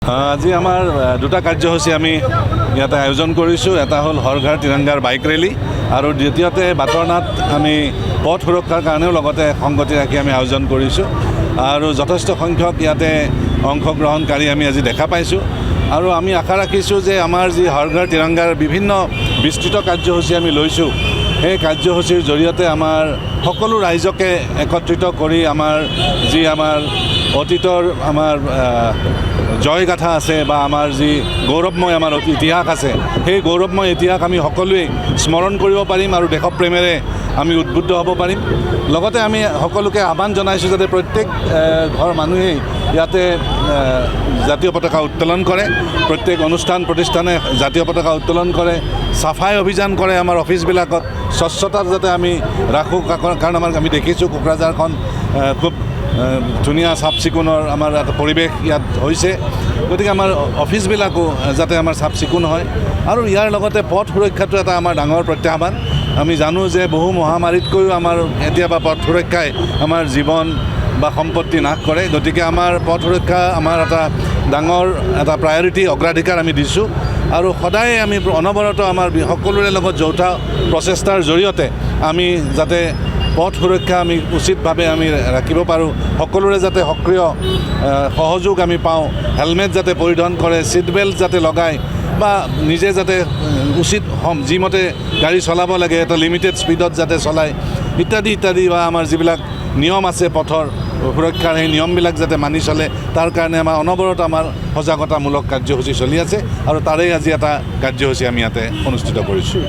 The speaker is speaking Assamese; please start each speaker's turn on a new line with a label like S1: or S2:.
S1: আজি আমাৰ দুটা কাৰ্যসূচী আমি ইয়াতে আয়োজন কৰিছোঁ। এটা হ'ল হৰ ঘৰ তিৰংগাৰ বাইক ৰেলী আৰু দ্বিতীয়তে বাটৰনাট আমি পথ সুৰক্ষাৰ কাৰণেও লগতে সংগতি ৰাখি আমি আয়োজন কৰিছোঁ আৰু যথেষ্ট সংখ্যক ইয়াতে অংশগ্ৰহণকাৰী আমি আজি দেখা পাইছোঁ আৰু আমি আশা ৰাখিছোঁ যে আমাৰ যি হৰ ঘৰ তিৰংগাৰ বিভিন্ন বিস্তৃত কাৰ্যসূচী আমি লৈছোঁ, সেই কাৰ্যসূচীৰ জৰিয়তে আমাৰ সকলো ৰাইজকে একত্ৰিত কৰি আমাৰ যি আমাৰ অতীতৰ আমাৰ জয়গাথা আছে বা আমাৰ যি গৌৰৱময় আমাৰ ইতিহাস আছে, সেই গৌৰৱময় ইতিহাস আমি সকলোৱে স্মৰণ কৰিব পাৰিম আৰু দেশপ্ৰেমেৰে আমি উদ্বুদ্ধ হ'ব পাৰিম। লগতে আমি সকলোকে আহ্বান জনাইছোঁ যাতে প্ৰত্যেক ঘৰ মানুহেই ইয়াতে জাতীয় পতাকা উত্তোলন কৰে, প্ৰত্যেক অনুষ্ঠান প্ৰতিষ্ঠানে জাতীয় পতাকা উত্তোলন কৰে, চাফাই অভিযান কৰে, আমাৰ অফিচবিলাকত স্বচ্ছতা যাতে আমি ৰাখোঁ, কাৰণ আমি দেখিছোঁ কোকৰাঝাৰখন খুব ধুনীয়া চাফ চিকুণৰ আমাৰ এটা পৰিৱেশ ইয়াত হৈছে। গতিকে আমাৰ অফিচবিলাকো যাতে আমাৰ চাফ চিকুণ হয় আৰু ইয়াৰ লগতে পথ সুৰক্ষাটো এটা আমাৰ ডাঙৰ প্ৰত্যাহ্বান। আমি জানো যে বহু মহামাৰীতকৈও আমাৰ কেতিয়াবা পথ সুৰক্ষাই আমাৰ জীৱন বা সম্পত্তি নাশ কৰে। গতিকে আমাৰ পথ সুৰক্ষা আমাৰ এটা ডাঙৰ এটা প্ৰায়ৰিটি অগ্ৰাধিকাৰ আমি দিছোঁ আৰু সদায় আমি অনবৰত আমাৰ সকলোৰে লগত যৌথ প্ৰচেষ্টাৰ জৰিয়তে আমি যাতে পথ সুৰক্ষা আমি উচিতভাৱে আমি ৰাখিব পাৰোঁ, সকলোৰে যাতে সক্ৰিয় সহযোগ আমি পাওঁ, হেলমেট যাতে পৰিধান কৰে, ছিট বেল্ট যাতে লগায় বা নিজে যাতে উচিত যিমতে গাড়ী চলাব লাগে এটা লিমিটেড স্পীডত যাতে চলায় ইত্যাদি ইত্যাদি বা আমাৰ যিবিলাক নিয়ম আছে পথৰ সুৰক্ষাৰ, সেই নিয়মবিলাক যাতে মানি চলে, তাৰ কাৰণে আমাৰ অনবৰত আমাৰ সজাগতামূলক কাৰ্যসূচী চলি আছে আৰু তাৰেই আজি এটা কাৰ্যসূচী আমি ইয়াতে অনুষ্ঠিত কৰিছোঁ।